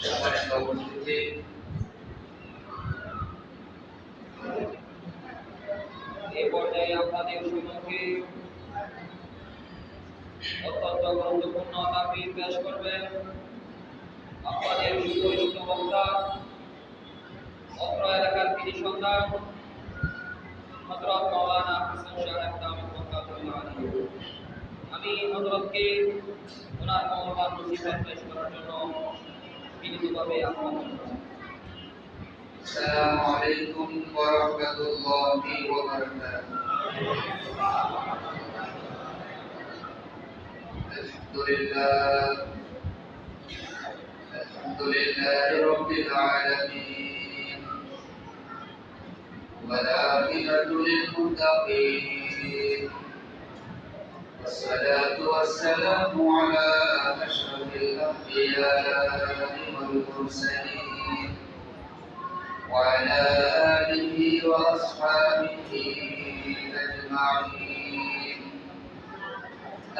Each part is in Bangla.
সম্মানিত উপস্থিতি, এই পর্যায়ে আপনাদের সম্মুখে অত্যন্ত গুরুত্বপূর্ণ তাকরীর পেশ করবেন আপনাদের সুপরিচিত বক্তা, অত্র এলাকার কৃতি সন্তান হযরত মাওলানা হাসান সাহেব দামাত বরকাতুল্লাহ আলাইহি। আমি হযরতকে ওনার মহব্বত নসিহত পেশ করার জন্য বিনীতভাবে আহ্বান জানাচ্ছি। আসসালামু আলাইকুম ওয়া রাহমাতুল্লাহি ওয়া বারাকাতুহু। আলহামদুলিল্লাহি রাব্বিল আলামিন ওয়াল আকিবাতু লিল মুত্তাকিন ওয়াসসালাতু ওয়াসসালামু আলা আশরাফিল আমবিয়া'i ওয়াল মুরসালিন وعلى آله وأصحابه أجمعين.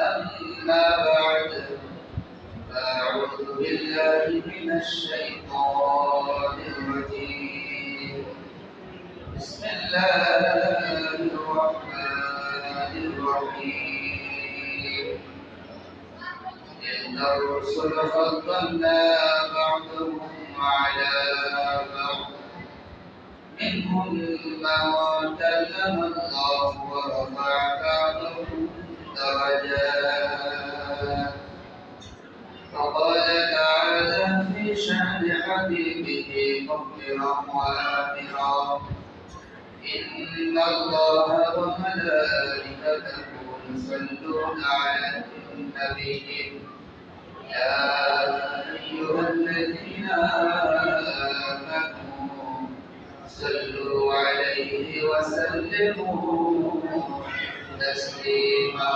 أما بعد، فأعوذ بالله من الشيطان الرجيم. بسم الله الرحمن الرحيم. إن الرسل فضلنا بعضهم على بعض، منهم من كلم الله ورفع بعضهم درجات. وقال تعالى في شأن حبيبه مخبرا وآمرا: إن الله وملائكته يصلون على النبي يا أيها الذين آمنوا صلوا عليه وسلموا تسليما.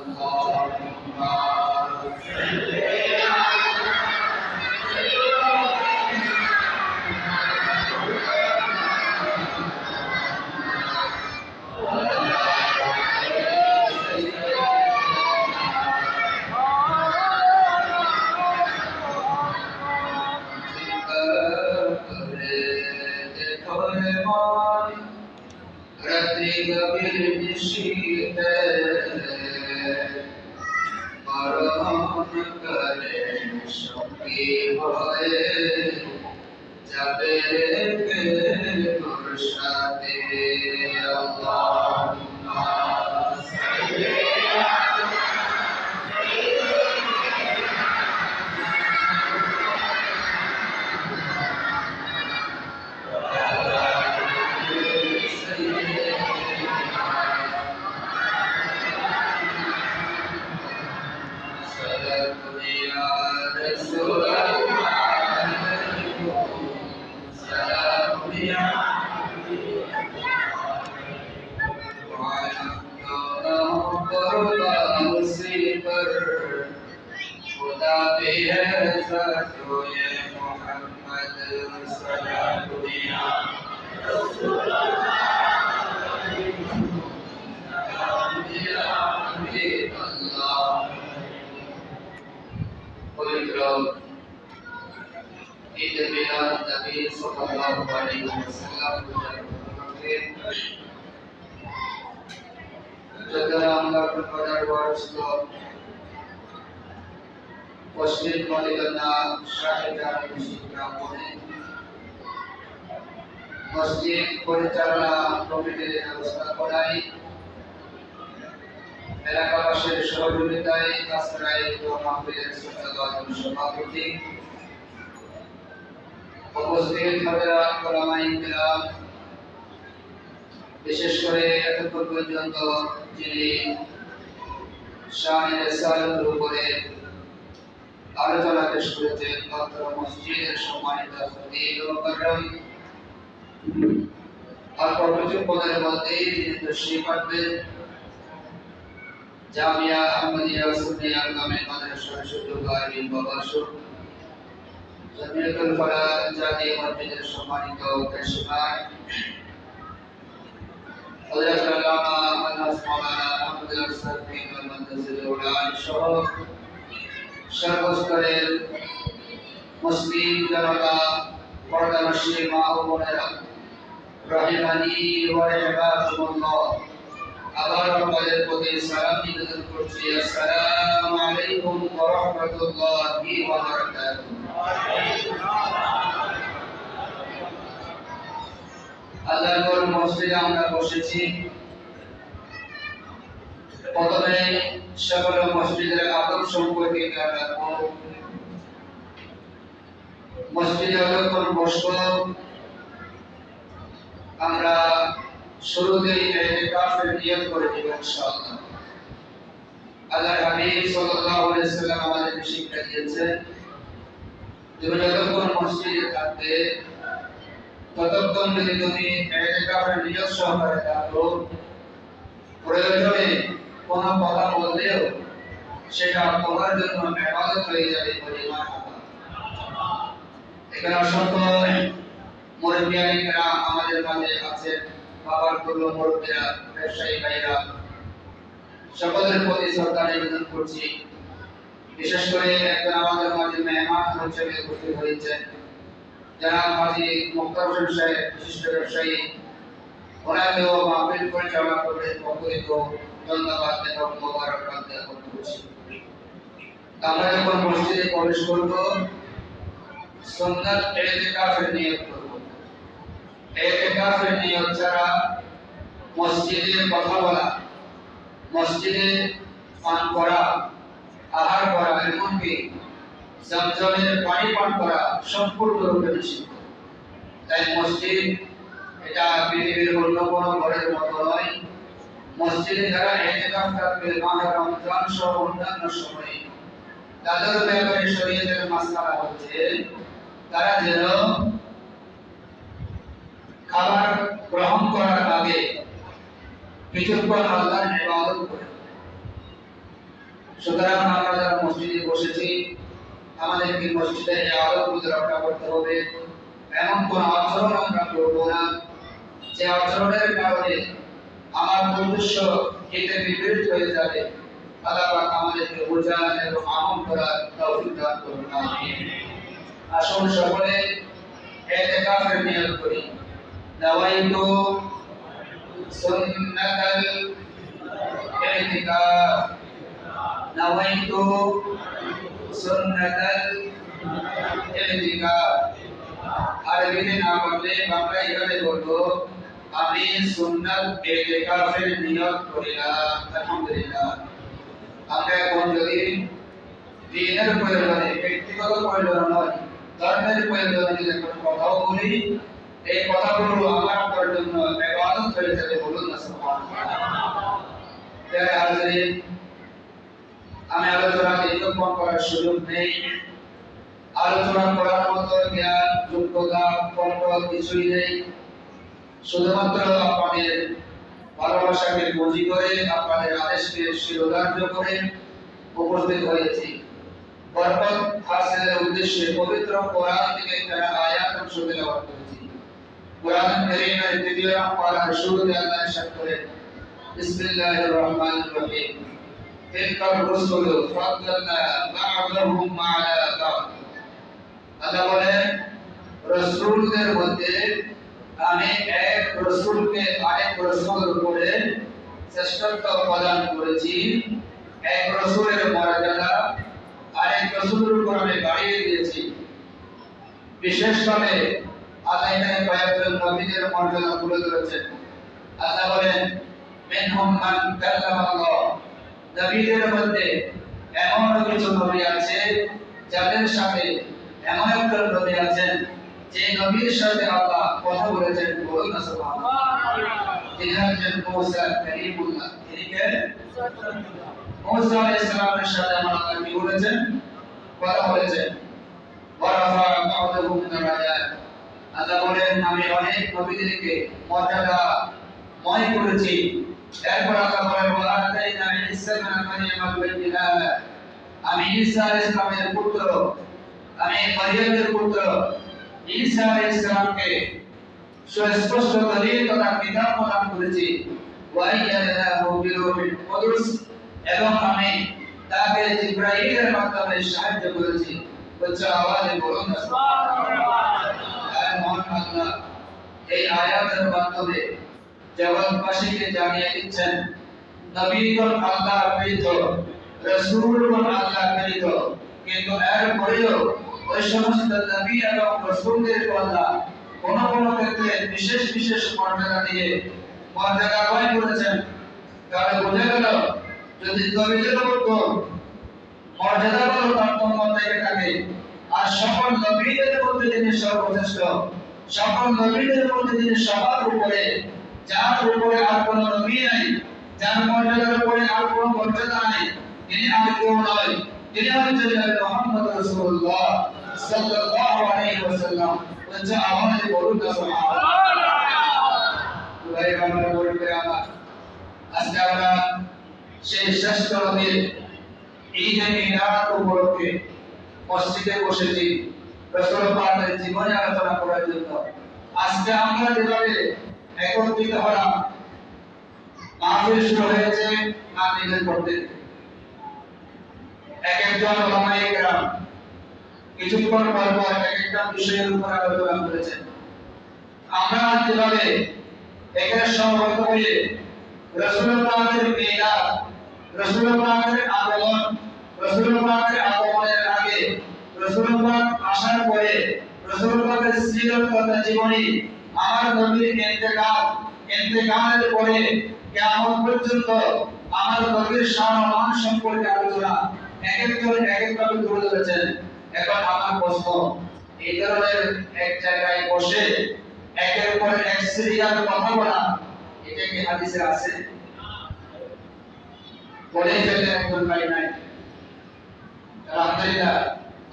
اللهم صل গভীর নিশীথে মরণ করে সঙ্গী হয়ে যাবে তোর সাথে। আল্লাহুম্মা সাল্লি खुदा भी है सचो ये मोहम्मद सलामुल्लाह रसूलुल्लाह अल्लाह। पवित्र ईद मिलाद नबी सल्लल्लाहु अलैहि वसल्लम के जगह আমরা প্রচার করছো পশ্চিম মদিনা শাহেদার মসজিদে মসজিদ পরিচালনা কমিটির ব্যবস্থাপনায় এলাকাবাসীর সহযোগিতায় কাছড়াই মাহফিলের সভাপতি উপস্থিত হযরত উলামায়ে কিরাম, বিশেষ করে এতক্ষণ পর্যন্ত যিনি শানে রিসালাতের উপরে আলোচনা পেশ করেছেন, অত্র মসজিদের সম্মানিত খতিব মুকাররম, অল্প কিছু পদের মধ্যে যিনি তশরিফ আনবেন জামিয়া আহমদিয়া সুন্নিয়া কামিল মাদ্রাসার সুযোগকারী প্রভাষক, জামিয়াতুল ফালাহ জাতীয় মসজিদের সম্মানিত কাশিমার হযরত আল্লামা আনাস মাওলানা আহমদুল্লাহ সাকিব ওয়াল মাদ্রাসাতুল উলা সহ সর্বস্তরের মুসলিম জনতা, পর্দানশী মা ও বোনেরা, রহিমানি ওয়া রাহমাতুল্লাহ, আবার আপনাদের প্রতি সালাম নিবেদন করছি। আসসালামু আলাইকুম ওয়া রাহমাতুল্লাহি ওয়া বারাকাতুহু। আল্লাহর মসজিদে আমরা বসেছি। প্রথমে সকল মসজিদের আদব সম্পর্কে জ্ঞান রাখবো। মসজিদে যখন বসবো আমরা শুরুতেই ইতিকাফের নিয়ত করে নিব ইনশাআল্লাহ। আল্লাহর হাবিব সাল্লাল্লাহু আলাইহি ওয়াসাল্লাম আমাদের শিক্ষা দিয়েছেন, তুমি যতক্ষণ মসজিদে থাকবে ততক্ষণ যদি তুমি ইতিকাফের নিয়ত সহকারে থাকো, প্রয়োজনে কোনো কথা বললেও সেটা তোমার জন্য ইবাদত হয়ে যাবে বলে আমার কথা। এখানে অসংখ্য মুরব্বিয়ানিরা আমাদের মাঝে আছেন, বাবার তুল্য মুরব্বিরা, ব্যবসায়ী ভাইরা, সকলের প্রতি শ্রদ্ধা নিবেদন করছি। বিশেষ করে একজন আমাদের মাঝে মেহমান হিসেবে উপস্থিত হয়েছেন, যারা মাঝে মুক্তার হোসেন সাহেব, বিশিষ্ট ব্যবসায়ী, ওনাকেও মাহফিল পরিচালনা করে অপরিত ধন্যবাদ এবং মোবারকবাদ জ্ঞাপন করছি। আমরা যখন মসজিদে প্রবেশ করব সুন্নাত ইতিকাফের নিয়ত করব। ইতিকাফের নিয়ত ছাড়া মসজিদে কথা বলা, মসজিদে পান করা, আহার করা, এমনকি জমজমের পানি পান করা সম্পূর্ণরূপে নিষিদ্ধ। তাই মসজিদ এটা পৃথিবীর অন্য কোনো ঘরের মতো নয়। মসজিদে যারা ইতিকাফ থাকবে মাহে রমজান সহ অন্যান্য সময়ে, তাদের ব্যাপারে শরীয়তের মাসআলা হচ্ছে তারা যেন খাবার গ্রহণ করার আগে কিছুক্ষণ আল্লাহর ইবাদত করে। সুতরাং আমরা যারা মসজিদে বসেছি আমাদেরকে মসজিদে আদবগুলো রক্ষা করতে হবে। এমন কোন আচরণ আমরা করব না যে আচরণের কারণে আমার উদ্দেশ্য এতে বিপরীত হয়ে যাবে। আল্লাহ পাক আমাদেরকে বোঝা এবং আমল করার তৌফিক দান করুন। আমিন। আসুন সকলে ইতিকাফের নিয়ত করি। নাওয়াইতু সুন্নাতাল ইতিকাফ, নাওয়াইতু সুন্নাতাল ইতিকাফ। আরবিতে না বললে বাংলায় এভাবে বলবো, আমি সুন্নাত ইতিকাফের নিয়ত করিলাম। আলহামদুলিল্লাহ। আমরা এখন যদি দিনের প্রয়োজনে, ব্যক্তিগত প্রয়োজনে নয়, ধর্মের প্রয়োজনে যদি কোনো কথাও বলি, এই কথাগুলো আমার আপনার জন্য ইবাদত হয়ে যাবে। বলুন না সুবহানাল্লাহ। তাই হাজিরিন, আমি আলোচনা দীর্ঘক্ষণ করার সুযোগ নেই। আলোচনা করার মতো জ্ঞান, যোগ্যতা, কন্ট্রোল কিছুই নেই। শুধুমাত্র আপনাদের ভালোবাসাকে পুঁজি করে, আপনাদের আদেশকে শিরোধার্য করে উপস্থিত হয়েছি। বরকত হাসিলের উদ্দেশ্যে পবিত্র কোরআন থেকে একটা আয়াত অংশ তেলাওয়াত করেছি। কোরআন কারীমের তৃতীয় পারার শুরুতে আল্লাহ ইরশাদ করেন, বিসমিল্লাহির রহমানির রহিম, তিলকার রুসুল ফাদলানা বা'দাহুম আলা বা'দ। আল্লাহ বলেন, রাসূলদের মধ্যে আমি এক রাসূলকে আরেক রাসূলের উপরে শ্রেষ্ঠত্ব প্রদান করেছি। এক রাসূলের মর্যাদা আরেক রাসূলের উপর আমি বাড়িয়ে দিয়েছি। বিশেষভাবে আল্লাহ এখানে কয়েকজন নবীদের মর্যাদা তুলে ধরেছেন। আল্লাহ বলেন, মিনহুম মান কাল্লামাল্লাহ। নবীদের মধ্যে এমন কিছু নবী আছে যাদের সাথে এমন একজন নবী আছেন যে নবীর সাথে আল্লাহ কথা বলেছেন। বলুন না সুবহানাল্লাহ। তিনি হচ্ছেন মুসা কালিমুল্লাহ। তিনি কে? মুসা আলাইহিস সালামের সাথে আল্লাহ কি বলেছেন? কথা বলেছেন। ওয়ারাফা বা'দাহুম দারাজাত। আল্লাহ বলেন, আমি অনেক নবীদেরকে মর্যাদাময় করেছি। এরপর আল্লাহ বলেন, ওয়া আতাইনা ঈসা ইবনে মারইয়াম বাইয়িনাত। আমি ঈসা আলাইহিস সালামের পুত্র, আমি মারইয়ামের পুত্র ঈসা আলাইহিস সালামকে সুস্পষ্ট দলিল তথা কিতাব প্রদান করেছি। ওয়া আইয়াদাহু বিরূহিল কুদুস। এবং আমি তাকে জিবরাইলের মাধ্যমে সাহায্য করেছি। উচ্চ আওয়াজে বলুন না সুবহানাল্লাহ। মহান আল্লাহ এই আয়াতের মাধ্যমে জগৎবাসীকে জানিয়ে দিচ্ছেন নবীগণ আল্লাহ প্রেরিত, রাসূলগণ আল্লাহ প্রেরিত, কিন্তু এরপরেও ওই সমস্ত নবী এবং রাসূলদের আল্লাহ কোন কোন ক্ষেত্রে বিশেষ বিশেষ মর্যাদা দিয়ে মর্যাদা বয় করেছেন। তাহলে বোঝা গেল যদি নবীদের উপর মর্যাদাগুলো তারতম্য থেকে থাকে আর সকল নবীদের মধ্যে যিনি সর্বশ্রেষ্ঠ, সকল নবীদের মধ্যে যিনি সবার উপরে, যার উপরে আর কোন নবী নাই, যার মর্যাদার উপরে আর কোন মর্যাদা নাই, তিনি আর কেউ নয়, তিনি হচ্ছেন মুহাম্মদ রাসূলুল্লাহ সাল্লাল্লাহু আলাইহি ওয়াসাল্লাম। উচ্চ আওয়াজে বলুন না সুবহানাল্লাহ। ভাই আমরা বলতে আজকে আমরা সেই শ্রেষ্ঠ নবীর ঈদে মিলাদ উপলক্ষে মসজিদে বসেছি রাসূল পাকের জীবনে আলোচনা করার জন্য। আজকে আমরা যেভাবে একত্রিত হলাম, মাহফিল শুরু হয়েছে মাহফিলের করতে এক একজন ওলামায়ে কেরাম কিছুক্ষণ পর পর এক একটা বিষয়ের উপর আলোচনা করেছেন। আমরা যেভাবে এখানে সমবেত হয়ে রাসূল পাকের মিলাদ, রাসূল পাকের আগমন, রাসূল পাকের আগমনের আগে, রাসূল পাক আসার পরে, রাসূল পাকের সিরাত তথা জীবনী, আমার নবীর ইন্তেকালের পরে কিয়ামত পর্যন্ত আমার নবীর শান ও মান সম্পর্কে আলোচনা এক একজন এক একভাবে তুলে ধরেছেন। এখন আমার প্রশ্ন, এই ধরনের এক জায়গায় বসে একের পর এক সিরিয়াল কথা বলা, এটা কি হাদিসে আছে? বলে ফেললে একজন ভাই নাই। আলহামদুলিল্লাহ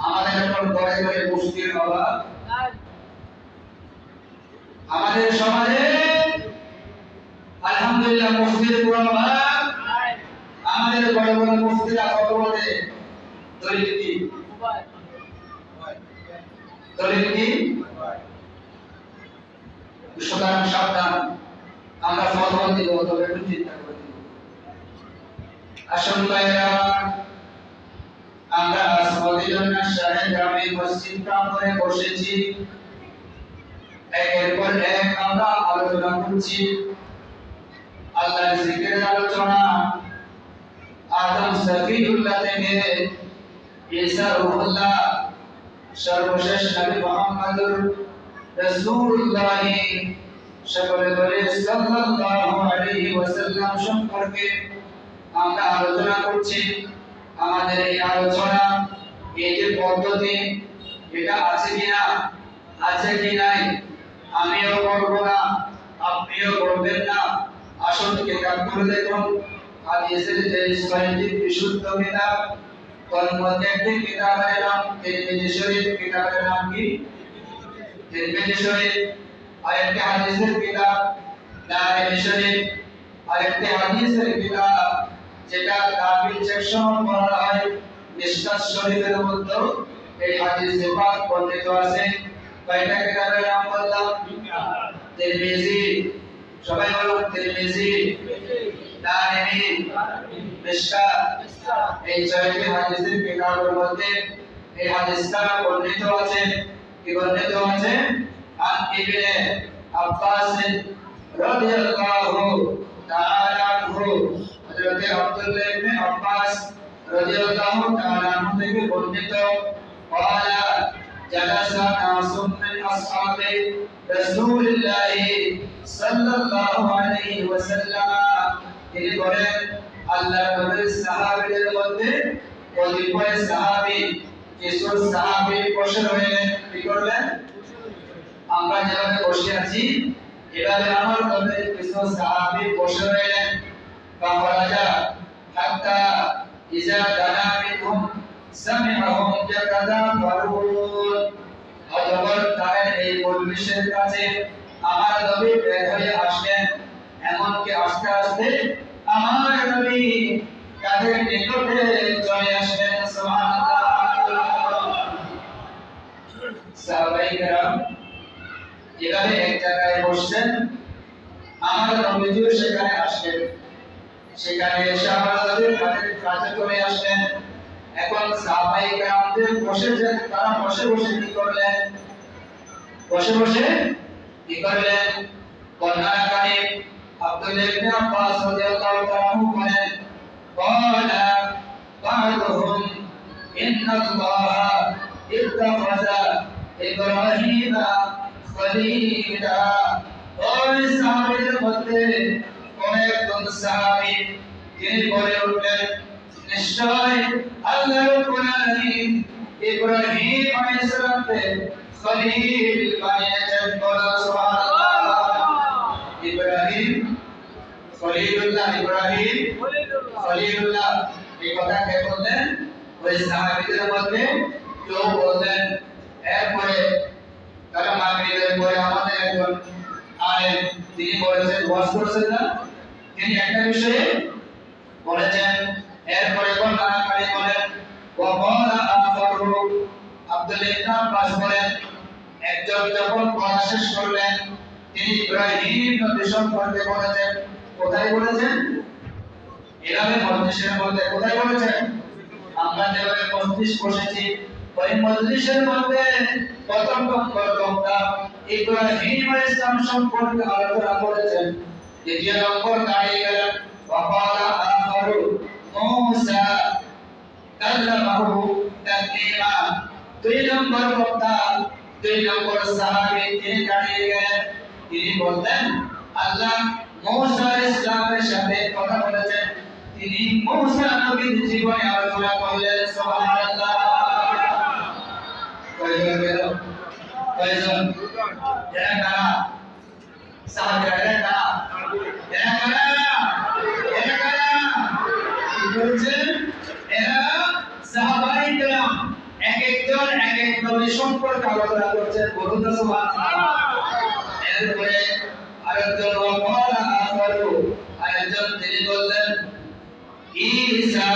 আমাদের এখন ঘরে ঘরে মুফতির অভাব, আমাদের সমাজে আলহামদুলিল্লাহ মুফতির অভাব। আমাদের বড় বড় মুফতিরা কত বলে দলিল কি, দলিল কি? সুতরাং সাবধান, আমরা ফতোয়া দিব তবে একটু চিন্তা করে দিব। আসল ভাইরা আমরা মদিনা শহরে জামে মসজিদ প্রাঙ্গণে বসেছি, একের পর এক আমরা আলোচনা করছি আল্লাহর জিকিরের আলোচনা। আদম সফিউল্লাহ থেকে ঈসা রূহুল্লাহ, সর্বশেষ নবী মুহাম্মদুর রাসূলুল্লাহ সকলে বলে সাল্লাল্লাহু আলাইহি ওয়াসাল্লাম সম্পর্কে আমরা আলোচনা করছি। আমাদের এই আলোচনা, এই যে পদ্ধতি, এটা আছে কিনা, আছে কি নাই, আমিও করব না, আপনিও করবেন না। আসল কিতাব করে দেখুন, হাদিসের যে সহিহ বিশুদ্ধ কিতাব, তার মধ্যে একটি কিতাবের নাম তিরমিজি শরীফ। কিতাবের নাম কি? তিরমিজি শরীফ। আরেকটি হাদিসের কিতাব দারিমি শরীফ। আরেকটি হাদিসের কিতাব যেটা তাবিল সেকশন বলা হয় মিশকাত শরীফের মধ্যে এই হাদিসে পাক বর্ণিত আছে। কয়টা কিতাবের নাম বললাম? তিরমিজি। সবাই বলুন তিরমিজি, দারিমি, মিশকাত। এই ছয়টি হাদিসের কিতাবের মধ্যে এই হাদিসটা বর্ণিত আছে। কি বর্ণিত আছে? আন ইবনে আব্বাস রাদিয়াল্লাহু তাআলা আনহু, হযরত আব্দুল্লাহ ইবনে আব্বাস রাদিয়াল্লাহু তাআলা আনহু থেকে বর্ণিত, قال جلس ناس من اصحاب رسول الله صلى الله عليه وسلم। তিনি বলেন আল্লাহর নবীর সাহাবীদের মধ্যে কতিপয় সাহাবী, কিছু সাহাবী বসে রইলেন। কি করলেন? আমরা যেভাবে বসে আছি এভাবে আমার নবীর কিছু সাহাবী বসে রইলেন। ফাখরাজা হাত্তা ইজা দানা মিনহুম সামিআহুম ইয়াতাদাবারুন। অতঃপর তারা এই পরিবেশের কাছে আমার নবী বের হয়ে আসলেন। এমনকি আস্তে আস্তে আমার নবী তাদের নিকটে চলে আসলেন। সুবহানাল্লাহ। সাহাবায়ে কেরাম এভাবে এক জায়গায় বসছেন, আমার নবীজিও সেখানে আসলেন। সেখানে এসে আমার নবী তাদের কাছে চলে আসলেন। এখন সাহাবায়ে কেরাম মধ্যে বসেছেন তারা বসে বসে কি করলেন? বসে বসে কি করলেন? বর্ণনা কারী আব্দুল্লাহ ইবনে আব্বাস রাদিয়াল্লাহু তাআলা বলেন, ক্বালা বা'দুহুম ইন্নাল্লাহা ইত্তাখাযা ইব্রাহিমা খলিলা। ওই সাহাবীদের মধ্যে কোন একজন সাহাবী তিনি বলে উঠলেন, নিশ্চয় আল্লাহ রাব্বুল আলামিন ইব্রাহিম আলাইহিস সালামকে খলিল বানিয়েছেন। বলো সুবহানাল্লাহ। ইব্রাহিম খলিলুল্লাহ, ইব্রাহিম খলিলুল্লাহ, এই কথা কে বললেন? ওই সাহাবীদের মধ্যে কেউ বললেন। এরপরে তারা মাগরিবের পরে আমাদের একজন আলেম তিনি বলেছেন, ওয়াজ করেছেন না, তিনি একটা বিষয়ে বলেছেন। এরপরে বর্ণনাকারী বলেন, ওয়াকালা আখারু, আব্দুল্লাহ ইবনে আব্বাস বলেন, একজন যখন পড়া শেষ করলেন তিনি ইব্রাহিম নবী সম্পর্কে বলেছেন। কোথায় বলেছেন? এভাবে মজলিসের মধ্যে কোথায় বলেছেন? আমরা যেভাবে মজলিস বসেছি ওই মজলিসের মধ্যে প্রথম নম্বর বক্তা ইব্রাহিম আলাইহিস সালাম সম্পর্কে আলোচনা করেছেন। দ্বিতীয় নম্বর দাঁড়িয়ে গেলেন ওয়াকালা আখারু মূসা কাল্লামাহু তাকলিমা। দুই নম্বর বক্তা, দুই নম্বর সাহাবী তিনি দাঁড়িয়ে গেলেন, তিনি বললেন আল্লাহ মূসা আলাইহিস সালামের সাথে কথা বলেছেন। তিনি মূসা নবীর জীবনে আলোচনা করলেন। সুবহানাল্লাহ। কয়জন গেল? কয়জন? এরা কারা? সাহাবীরা এরা কারা? এরা কারা? এরা কারা? কি বলছেন? এরা সাহাবায়ে কেরাম। এক একজন এক এক নবী সম্পর্কে আলোচনা করছেন। বলুন না সুবহানাল্লাহ। এরপরে আরেকজন ওয়াকালা আখারু, আরেকজন তিনি বললেন ঈসা,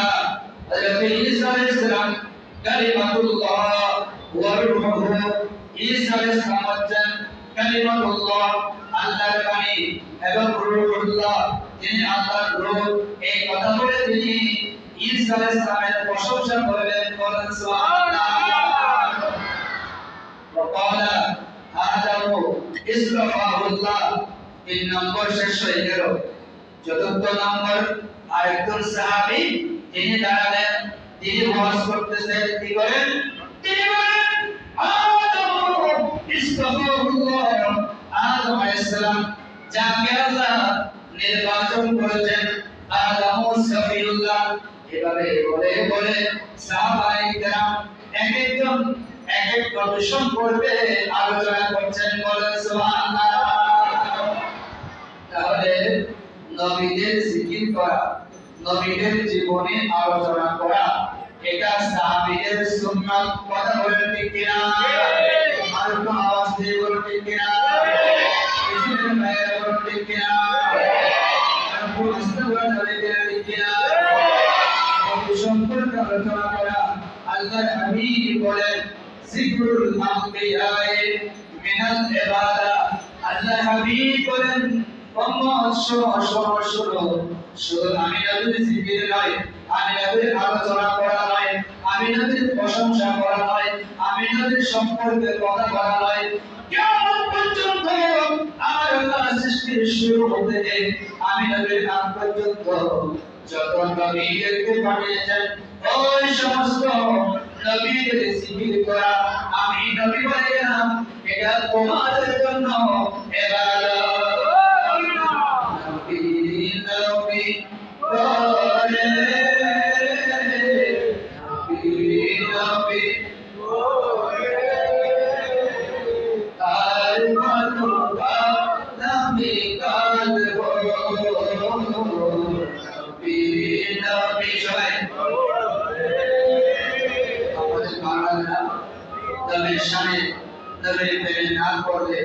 হযরত ঈসা আলাইহিস সালাম কালিমাতুল্লাহ ওয়া রূহুহু। ঈসা আলাইহিস সালাম হচ্ছেন কালিমাতুল্লাহ, আল্লাহর বাণী, এবং রূহুল্লাহ, তিনি আল্লাহর রূহ। এই কথা বলে তিনি ঈসা আলাইহিস সালামের প্রশংসা করলেন। বলেন সুবহানাল্লাহ। ওয়াকালা আদামু ইসতাফাহুল্লাহ। তিন নম্বর শেষ হয়ে গেল। চতুর্থ নম্বর আরেকজন সাহাবী তিনি দাঁড়ালেন, তিনি ওয়াজ করতেছেন। কি করেন? তিনি বলেন আদামু ইসতাফাহুল্লাহ। আদম আলাইহিস সালাম যাকে আল্লাহ নির্বাচন করেছেন, আদামু সফিউল্লাহ। এভাবে বলে বলে সাহাবায়ে কেরাম এক একজন এক এক নবী সম্পর্কে আলোচনা করছেন। বলেন সুবহানাল্লাহ। তাহলে নবীদের জিকির করা, নবীদের জীবনে আলোচনা করা, এটা সাহাবীদের সুন্নাত। কথা বলেন ঠিক কিনা? আর একটু আওয়াজ দিয়ে বলুন ঠিক কিনা? ইসলামের ভাইয়েরা বলুন ঠিক কিনা? আর একটু আস্তে বলেন ঠিক কিনা? নবী সম্পর্কে আলোচনা করা। আল্লাহর হাবিব বলেন জিকরুল আমবিয়ায়ে মিনাল ইবাদা। আল্লাহর হাবিব বলেন শুধু আমি নবীর জিকির নয়, আমি নবীর আলোচনা করা নয়, আমি নবীর প্রশংসা করা নয়, আমি নবীর সম্পর্কে কথা বলা নয়, কিয়ামত পর্যন্ত আমার আল্লাহ সৃষ্টির শুরু হতে আমি নবীর আগ পর্যন্ত যত নবীদেরকে পাঠিয়েছেন ওই সমস্ত নবীদের জিকির করা। আমি নবী বলে গেলাম এটা তোমাদের জন্য ইবাদত। নবীর প্রেমে নাচ পড়লে,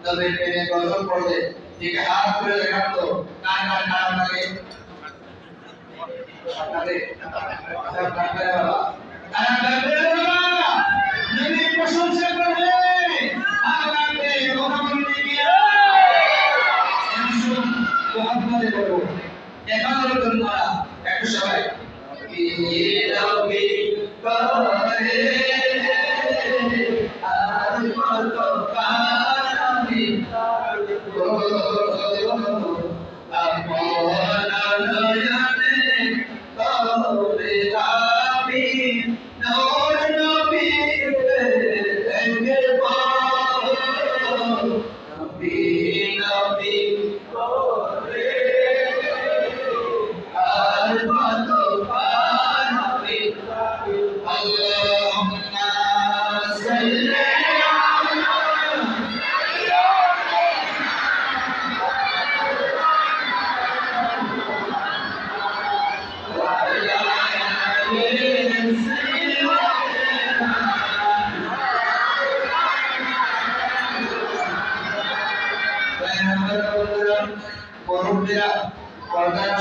নবীর প্রেমে গজল পড়লে, দিকে হাত তুলে দেখান তো কার কার খারাপ লাগে? আপনাদের সব ডাক্তারে বাবা কারা ডাক্তারে বাবা নবীর প্রশংসা করলে আগামীতে কথা বলতে গিয়ে শুনুন তো আপনাদের বলবো দেখানোর জন্য একটু সবাই কি নবী করে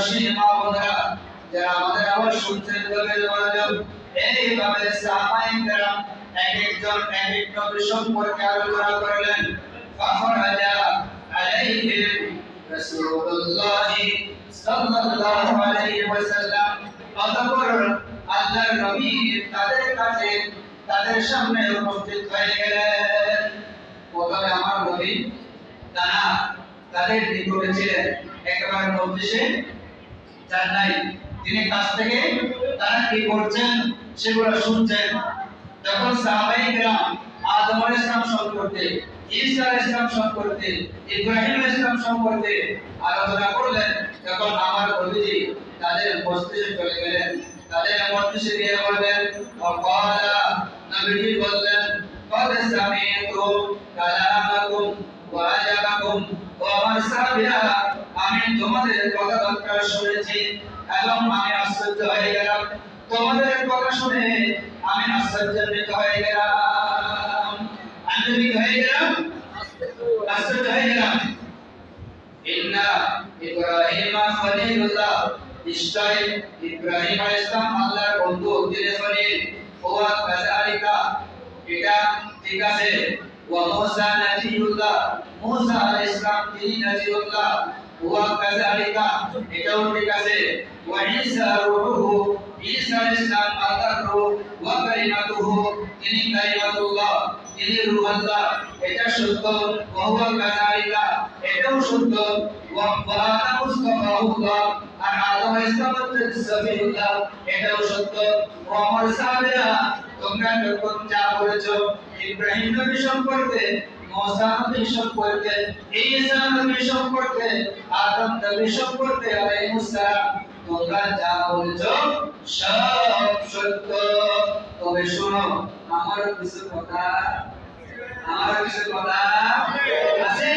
প্রবাসী মা বোনেরা যারা আমাদের আবার শুনছেন গভীর মনোযোগ, এইভাবে সাহাবায়ে কেরাম এক একজন এক এক নবী সম্পর্কে আলোচনা করলেন। ফাখরাজা আলাইহিম রাসূলুল্লাহ সাল্লাল্লাহু আলাইহি ওয়াসাল্লাম, অতঃপর আল্লাহর নবী তাদের কাছে তাদের সামনে উপস্থিত হয়ে গেলেন। প্রথমে আমার নবী তারা তাদের নিকটে ছিলেন, একেবারে মজলিসে যান নাই, তিনি কাছ থেকে তারা কি করছেন সেগুলো শুনছেন। যখন সাহাবায়ে কেরাম আদম আলাইহিস সালাম সম্পর্কে, ঈসা আলাইহিস সালাম সম্পর্কে, ইব্রাহিম আলাইহিস সালাম সম্পর্কে আলোচনা করলেন, তখন আমার নবীজি তাদের মজলিসে চলে গেলেন। তাদের মজলিসে গিয়ে বললেন, ওয়াকালা, নবীজি বললেন, قد سمعت كلامكم وعجبكم ومن سمع, আমি তোমাদের কথাবার্তা শুনেছি এবং আমি আশ্চর্য হয়ে গেলাম। তোমাদের কথা শুনে আমি আশ্চর্যান্বিত হয়ে গেলাম। আনন্দিত হয়ে গেলাম, আশ্চর্য হয়ে গেলাম। ইন্না ইব্রাহিমা খলিলুল্লাহ, নিশ্চয় ইব্রাহিম আলাইহিস সালাম আল্লাহর বন্ধু, তিনি খলিল। ওয়া কাযালিকা, এটা ঠিক আছে। ওয়া মূসা নবিয়ুল্লাহ, মূসা আলাইহিস সালাম তিনি নবিয়ুল্লাহ। ওয়া কাযালিকা, এটাও ঠিক আছে। ওয়া ঈসা রূহুহু, ঈসা আলাইহিস সালাম আল্লাহর রূহ। ওয়া কালিমাতুহু, তিনি কালিমাতুল্লাহ, তিনি রূহ আল্লাহ, এটা সত্য। ওয়া হুয়া কাযালিকা, এটাও সত্য। ওয়া আদম মুস্তাফাহুল্লাহ, আর আদম আলাইহিস সালাম হচ্ছে সফিউল্লাহ, এটাও সত্য। ওয়া মুরসালিয়া, তোমরা যখন যা বলেছো ইব্রাহিম নবী সম্পর্কে, মূসা নবী সম্পর্কে, ঈসা নবী সম্পর্কে, আদম নবী সম্পর্কে আলাইহিস সালাম, তোমরা যা বলেছো সব সত্য। তবে শোনো, আমার কিছু কথা আছে।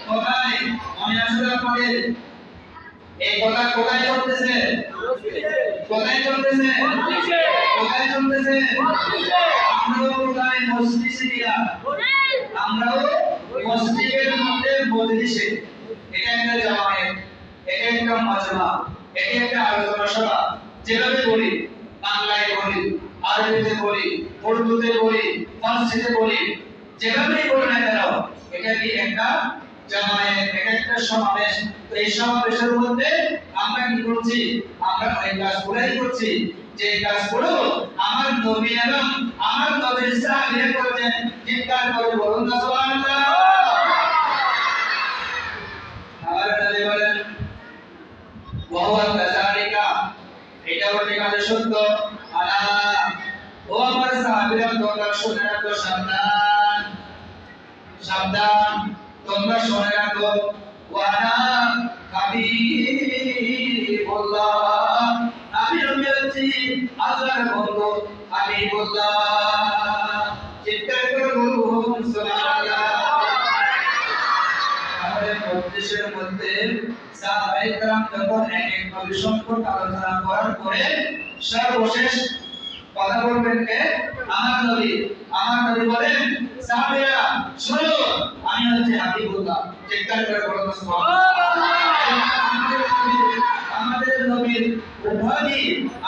কোথায় মনে আসলে আপনাদের এই কথা কোথায় চলতেছে? কোথায় চলতেছে? কোথায় চলতেছে? আমরাও কোথায়? মজলিসে গিয়া, আমরাও মসজিদের মধ্যে মজলিসে। এটা একটা জামায়াত, এটা একটা মাজমা, এটা একটা আলোচনা সভা। যেভাবে বলি, বাংলায় বলি, আরবিতে বলি, উর্দুতে বলি, ফার্সিতে বলি, যেভাবেই বলি না কেন, এটা কি একটা জামায়াত, এটা একটা সমাবেশ। তো এই সমাবেশের মধ্যে আমরা কি করছি? আমরা এই কাজগুলাই করছি, যে কাজগুলো আমার নবী এবং আমার নবীর সাহাবীরা করেছেন। চিৎকার করে বলুন না সুবহানাল্লাহ। আমার নবী বলেন, ওয়া হুয়া কাযালিকা, এটাও ঠিক আছে, সত্য। আলা, ও আমার সাহাবীরা, তোমরা শুনে রাখো, সাবধান সাবধান, তোমরা শুনে রাখো। ওয়ানা হাবিবুল্লাহ, আমি হচ্ছি আল্লাহর বন্ধু, হাবিবুল্লাহ। চিৎকার করে বলুন সুবহানাল্লাহ। আমাদের মজলিসের মধ্যে সাহাবায়ে কেরাম যখন এক এক নবী সম্পর্কে আলোচনা করার পরে সর্বশেষ কথা বলবেন কে? আমার নবী। আমার নবী বলেন, সাহাবীরা শোনো, আমি হচ্ছে হাবিবুল্লাহ। চিৎকার করে বলুন সুবহানাল্লাহ। আমাদের নবীর উপাধি,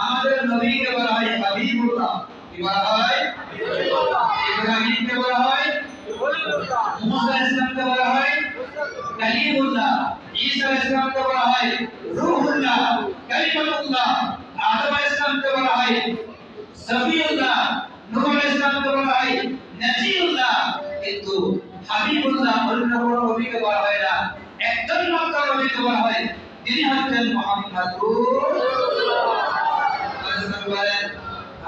আমাদের নবীকে বলা হয় হাবিবুল্লাহ। কি বলা হয়? হাবিবুল্লাহ। ইব্রাহিমকে বলা হয় খলিলুল্লাহ, মূসা আলাইহিস সালামকে বলা হয় কালিমুল্লাহ, ঈসা আলাইহিস সালামকে বলা হয় রূহুল্লাহ, কালিমাতুল্লাহ, আদম আলাইহিস সালামকে বলা হয় সফিউল্লাহ, নূহ আলাইহিস সালামকে বলা হয় নজিউল্লাহ। কিন্তু হাবিবুল্লাহ অন্য কোনো নবীকে বলা হয় না, একজন মাত্র নবীকে বলা হয়, তিনি হচ্ছেন মুহাম্মাদুর রাসূলুল্লাহ।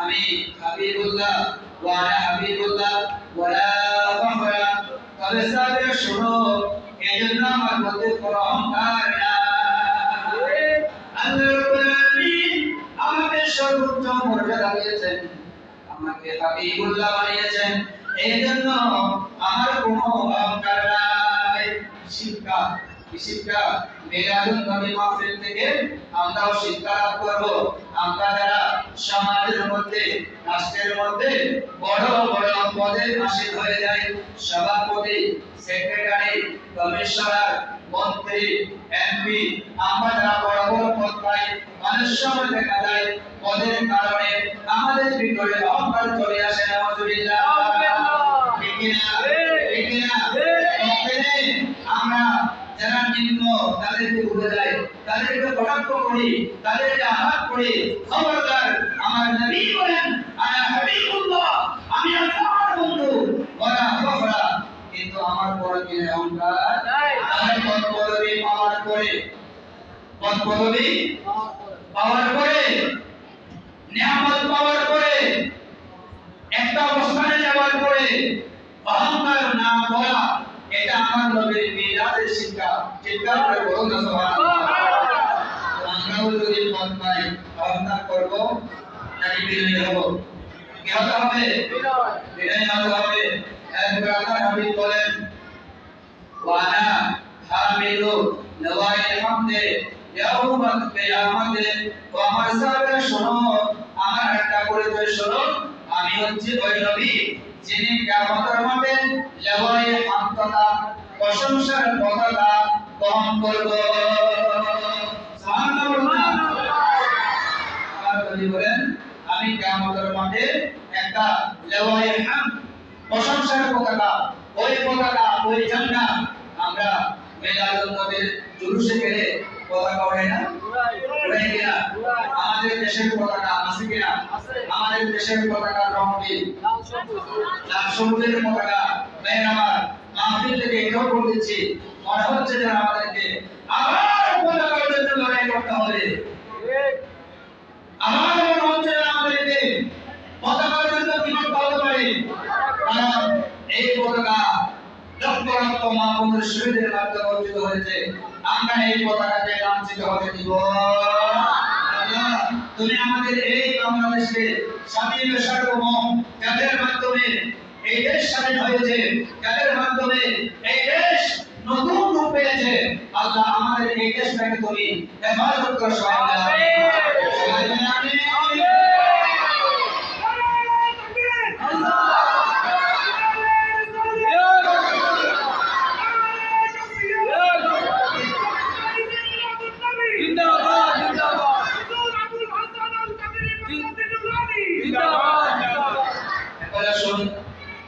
আমি হাবিবুল্লাহ, ওয়া আনা হাবিবুল্লাহ, ওয়ালা ফাখরা। তবে সাহাবীরা শোনো, এজন্য আমার মধ্যে কোনো অহংকার নাই। আল্লাহ রাব্বুল আলামিন আমাকে সর্বোচ্চ মর্যাদা দিয়েছেন, আমাকে হাবিবুল্লাহ বানিয়েছেন, এজন্য আমার কোনো অহংকার নাই। শিক্ষা, কি শিক্ষা? মিলাদুন নবী মাহফিল থেকে আমরাও শিক্ষা লাভ করব। আমরা যারা সমাজের মধ্যে, রাষ্ট্রের মধ্যে বড় বড় পদের মাসিক হয়ে যায় সভাপতি, সেক্রেটারি, কমিশনার, মন্ত্রী, এমপি। আমরা যারা বড় বড় পদ পাই অনেক সময় দেখা যায় পদের কারণে আমাদের ভিতরে অহংকার চলে আসে। নাউজুবিল্লাহ। ঠিক কিনা? ঠিক কিনা? আমরা যারা নিম্ন তাদেরকে ভুলে যাই, তাদেরকে কটাক্ষ করি, তাদেরকে আঘাত করি। খবরদার, আমার নবী বলেন আনা হাবিবুল্লাহ, আমি আল্লাহর বন্ধু, ওয়া ফখরা। কিন্তু আমার বড় কি অহংকার, আমার পদ পদবি পাওয়ার পরে, পদ পদবি পাওয়ার পরে, নিয়ামত পাওয়ার পরে, একটা অবস্থানে যাওয়ার পরে অহংকার না করা, এটা আমার নবীর মিরাজের শিক্ষা। চিন্তা করে বলুন না সুবহানাল্লাহ। আমরাও যদি পদ পাই অহংকার করব নাকি বিনয়ী হব? কি হতে হবে? বিনয়ী হতে হবে। এরপর আল্লাহ হাবিব বলেন ওয়ানা হামিলু লাওয়াইল হামদে ইয়াউমাল কিয়ামাতে। ও আমার সাহাবারা শোনো, আমার একটা পরিচয় শোনো, আমি হচ্ছি ওই নবী যিনি কিয়ামতের মাঠে লাওয়াই হামদা, প্রশংসার পতাকা বহন করব। সুবহানাল্লাহ। আমার নবী বলেন আমি কিয়ামতের মাঠে একটা লাওয়াই হামদ, প্রশংসার পতাকা, ওই পতাকা, ওই ঝান্ডা আমরা মিলাদুন নবীর জুলুসে গেলে পতাকা ওড়াই না? ওড়াই কিনা? আমাদের দেশের পতাকা আছে কিনা? আমাদের দেশের পতাকার রং কি? লাল সবুজের পতাকা। ভাইয়ের আমার, মাহফিল থেকে এটাও বলতেছি, মনে হচ্ছে যে আমাদেরকে আবার পতাকার জন্য লড়াই করতে হবে। আমার মনে হচ্ছে যে আমাদেরকে পতাকার জন্য জীবন পালতে পারে, কারণ এই পতাকা লক্ষ লক্ষ মা বোনের শহীদের মাধ্যমে অর্জিত হয়েছে। আমরা এই পতাকাকে লাঞ্ছিত হতে দিব না। তুমি আমাদের এই বাংলাদেশকে স্বাধীন সার্বভৌম, যাদের মাধ্যমে এই দেশ স্বাধীন হয়েছে, যাদের মাধ্যমে এই দেশ নতুন রূপ পেয়েছে, আল্লাহ আমাদের এই দেশটাকে তুমি হেফাজত করো।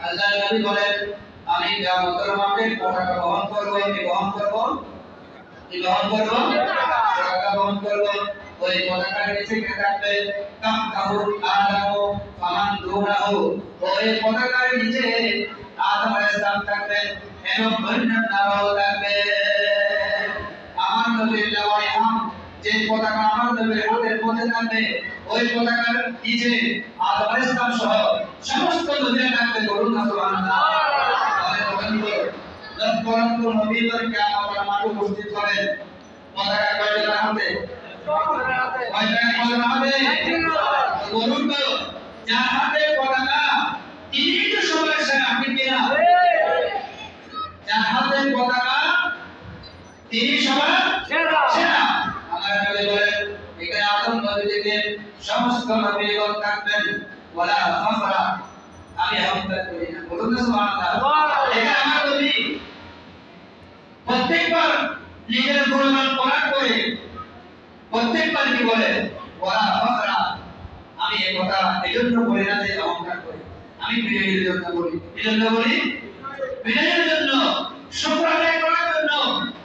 আল্লাহ নবী বলেন আমি কিয়ামতের মাঠে পতাকা বহন করব। কি বহন করব? কি বহন করব? পতাকা বহন করব। ওই পতাকার নিচে কে থাকবে? কাম কাহু আদামু ফামান দুনাহু। ওই পতাকার নিচে আদম আলাইহিস সালাম থাকবেন এবং বন্যার নামাও থাকবে। আমার নবীর লাওয়াই হামদ, যে পতাকা আমার নবীর হাতের মধ্যে থাকবে, ওই পতাকার নিচে আদম আলাইহিস সালাম সহ সমস্ত নবীরা থাকবে। বলুন না সুবহানাল্লাহ। লক্ষ নবীগণ কিয়ামতের মাঠে উপস্থিত হবেন। পতাকা কয়জনের হাতে? কয়জনের হাতে? বলুন তো, যার হাতে পতাকা তিনি তো সবার সেরা। ঠিক কিনা? যার হাতে পতাকা তিনি সবার সেরা। আমার নবী বলেন এখানে আদম নবী থেকে সমস্ত নবীগণ থাকবেন। ওয়ালা ফাখরা, আমি অহংকার করি না। বলুন না সুবহানাল্লাহ। এটা আমার নবী প্রত্যেকবার নিজের গুণগান করার পরে প্রত্যেকবার কি বলে? ওয়ালা ফাখরা, আমি এই কথা এজন্য বলি না যে অহংকার করি, আমি বিনয়ের জন্য বলি। এজন্য বলি বিনয়ের জন্য, শুকর আদায় করার জন্য।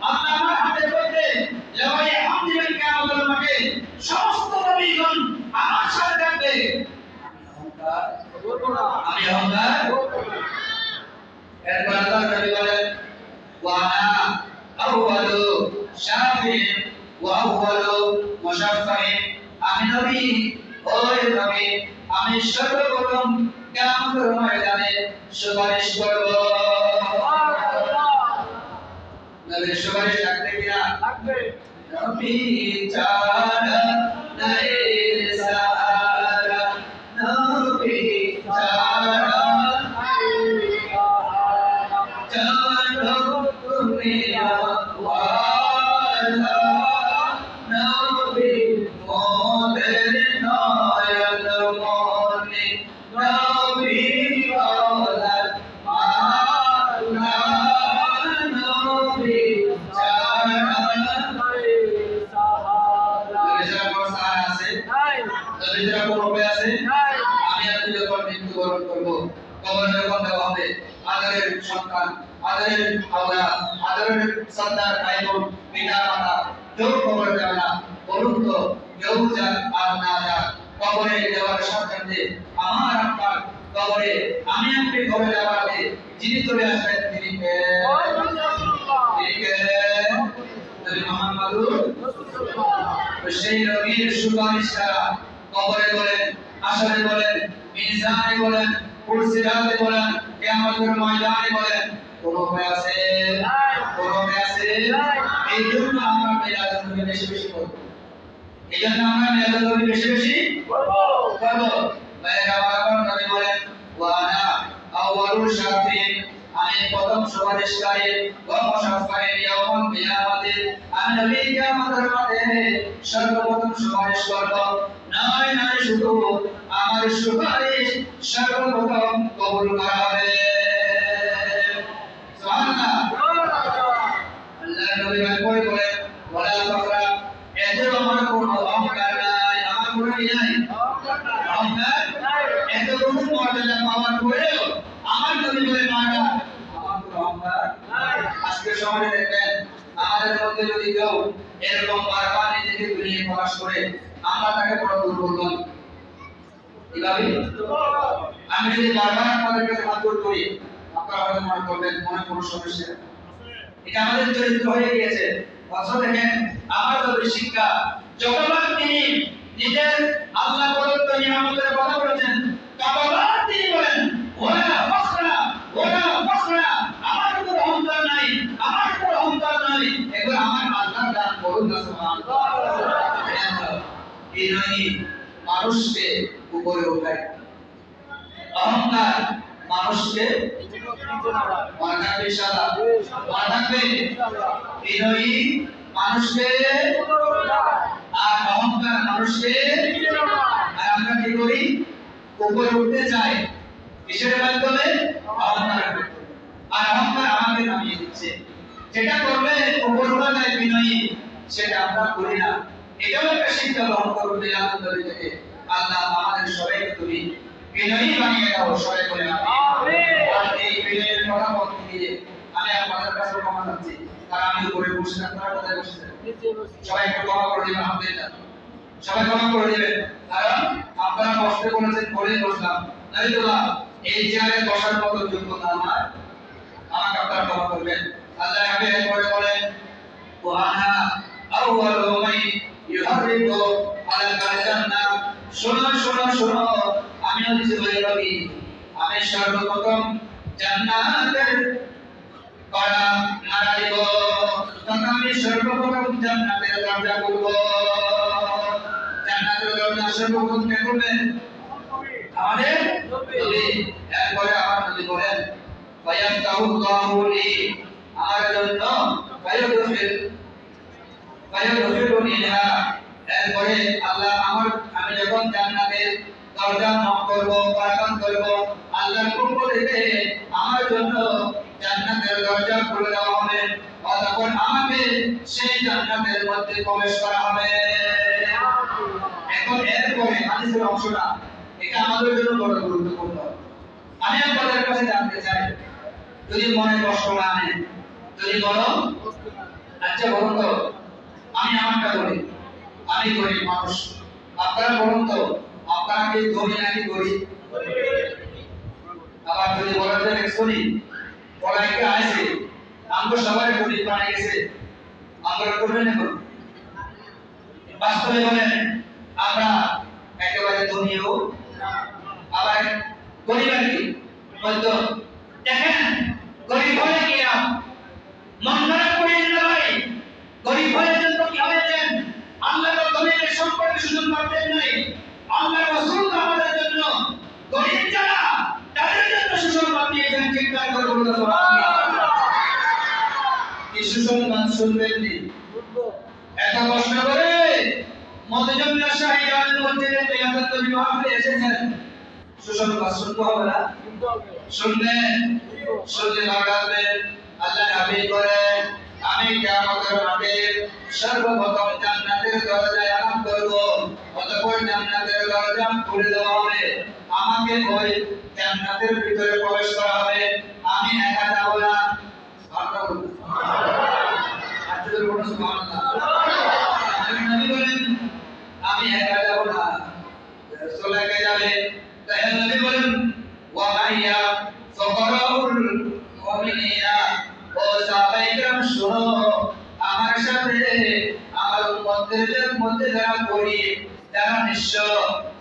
আল্লাহ আমার হাতে বলতে লাওয়াই হামদ দিবেন কিয়ামতের মাঠে, সমস্ত নবীগণ আমার সাথে থাকবে। আমি অহংকার। এরপর আল্লাহ নবী বলেন ওয়ানা আউয়ালু শাফিঈন ওয়া আউয়ালু মুশাফফিঈন। আমি নবী, ওই নবী, আমি সর্বপ্রথম কিয়ামতের ময়দানে সুপারিশ করব। নবীর সুপারিশ লাগবে কিনা? লাগবে। নবী ছাড়া নাই সাহারা, নবী ছাড়া জানো তুমি ওয়ালা, নবী মোদের নয়ন মনি, নবী ভিতরে কোনো উপায় আছে? আমি আপনি যখন মৃত্যুবরণ করব, কবরে যখন দেওয়া হবে, আদরের সন্তান, আদরের আওলাদ, আদরের সন্তান, ভাই বোন, পিতা মাতা কেউ কবরে যাবে না। বলুন তো কেউ যাক আর না যাক, কবরে যাওয়ার সাথে সাথে আমার আপনার কবরে আমি আপনি কবরে যাওয়ার আগে যিনি চলে আসবেন তিনি কে? তিনি কে? নবী মুহাম্মদুর রাসূলুল্লাহ। সেই নবীর সুপারিশ ছাড়া কবরে বলেন, আসরে বলেন, মিজানে বলেন, পুরসিরাতে বলেন, কিয়ামতের ময়দানে বলেন, কোন উপায় আছে? কোন উপায় আছে? এই জন্য আমরা মিলাদুন নবী বেশি বেশি করব। এই জন্য আমরা মিলাদুন নবী বেশি বেশি করব। ভাইরা আমার নবী বলেন, ওয়ানা আউয়ালুল শাফিঈন, আমি প্রথম সুপারিশকারী ওয়া মুশাফফাঈন ইয়াউমুল কিয়ামাতে, আমি নবী কিয়ামতের মাঠে সর্বপ্রথম সুপারিশ করব। নয় নয়, শুধু আমার সুপারিশ সর্বপ্রথম কবুল করা হবে। সুবহানাল্লাহ। আল্লাহর নবী বলেন, ওয়ালা ফাখরা, এতে আমার কোনো অহংকার নাই, আমার কোনো কি নাই? অহংকার নাই। এত কোনো মর্যাদা পাওয়ার পরেও আমার নবী বলে মারা, আমার কোনো অহংকার নাই। আজকে সমাজে দেখবেন আমাদের মধ্যে যদি কেউ এরকম বারবার নিজেকে ঘুরিয়ে প্রকাশ করে, আমরা তাকে বড় দুর্বল বলি। কিভাবে? আমি যদি বারবার আপনাদের কাছে হাত জোড় করি, আপনারা হয়তো মনে করবেন মনে কোনো সমস্যা, এটা আমাদের চরিত্র হয়ে গিয়েছে। অথচ দেখেন আমার নবীর শিক্ষা, যতবার তিনি নিজের আল্লাহ প্রদত্ত নিয়ামতের কথা বলেছেন, ততবার তিনি বলেন, ওয়ালা ফাখরা, ওয়ালা ফাখরা, আমার কোনো অহংকার নাই, আমার কোনো অহংকার নাই। এবার আমার আল্লাহর দান করুন না সুবহানাল্লাহ। এই নয় মানুষকে উপরে উঠায়, অহংকার মানুষকে মানাবে সাদা, মানাবে বিনয়ী মানুষকে, আর অহংকার মানুষকে। আর আমরা কি করি? উপরে উঠতে চাই কিসের মাধ্যমে? অহংকার। আর অহংকার আমাকে নামিয়ে দিচ্ছে। যেটা করলে উপরে ওঠা যায় বিনয়ী, সেটা আমরা করি না। এটাও একটা শিক্ষা গ্রহণ করুন মিলাদুন নবী থেকে। আল্লাহ আমাদের সবাইকে তুমি বিনয়ী বানিয়ে দাও, সবাই বলে আমিন। আর এই বিনয়ের কথা বলতে গিয়ে আমি আপনাদের কাছে ক্ষমা চাচ্ছি, কারণ আমি উপরে বসে আপনারা কোথায় বসেছেন? সবাই একটু ক্ষমা করে দিবেন, আলহামদুলিল্লাহ সবাই ক্ষমা করে দিবেন, কারণ আপনারা বসতে বলেছেন বলেই বসলাম। নাবিদুল্লাহ এই চেয়ারে বসার মতো যোগ্যতা আমার, আমাকে আপনারা ক্ষমা করবেন। আল্লাহ হাবিব পরে বলেন, ওয়ানা আউয়ালু মান ইউহারিবু আলাল জান্নাহ, শোনো শোনো শোনো, আমি হচ্ছি ওই নবী, আমি সর্বপ্রথম জান্নাতের কড়া নাড়া দিব, তখন আমি সর্বপ্রথম জান্নাতের দরজা খুলব। জান্নাতের দরজা সর্বপ্রথম কে খুলবেন? আমাদের নবী। এরপরে আমার নবী বলেন, ফায়াফতাহুল্লাহু লি, আমার জন্য ফায়াদখিলুনিহা, এরপরে আল্লাহ আমি যখন জান্নাতের দরজা নক করব, বারাকাত করব, আল্লাহর পক্ষ থেকে আমার জন্য জান্নাতের দরজা খুলে দেওয়া হবে, তখন আমাকে সেই জান্নাতের মধ্যে প্রবেশ করা হবে। এখন এরপরে হাদিসের অংশটা, এটা আমাদের জন্য বড় গুরুত্বপূর্ণ। আমি আপনাদের কাছে জানতে চাই, যদি মনে কষ্ট না আনে, যদি বলো আচ্ছা বলুন তো, আমি আমারটা বলি, আমি গরিব মানুষ, আপনারা বলুন তো আপনারা কি ধনী নাকি গরিব? আবার যদি বলেন যে শুনি বলা একটা আছে, আমরা সবাই গরিব বানিয়ে গেছে, আমরা করবে না করব? বাস্তবে বলেন আমরা একেবারে ধনীও আবার গরিব নাকি? বলতো দেখেন গরিব হলে কি নাম, মন খারাপ করেন না ভাই, গরিব হলে জন্য কি হয়েছেন? আল্লাহ তো গরিবের সম্পর্কে সুযোগ করতেন নাই, আল্লাহ রাসূল আমাদের জন্য গরিব যারা তাদের জন্য সুসংবাদ দিয়েছেন। চিন্তা করে বলুন সুবহানাল্লাহ। কি সুসংবাদ শুনবেন? নি এত কষ্ট করে মদিনা শাহীদান মসজিদে মিলাদুন নবী মাহফিলে এসেছেন, সুসংবাদ শুনতে হবে না? শুনবেন, শুনলে ভালো লাগবে। আল্লাহ হাবিব বলেন, আমি কিয়ামতের মাঠে সর্বপ্রথম জান্নাতের দরজায় আলাপ করব, অতঃপর জান্নাতের দরজা খুলে দেওয়া হবে, আমাকে ওই জান্নাতের ভিতরে প্রবেশ করা হবে। আমি একা যাব না, নবী বলেন আমি একা যাব না, রাসূল একা যাবে। তাই নবী বলেন ওয়া মাইয়া ফাকারাউল মুমিনিনা, ও সাহাবায়ে কেরাম শুনো, আমার সাথে আমার উম্মতদের মধ্যে যারা গরীব, যারা নিঃস্ব,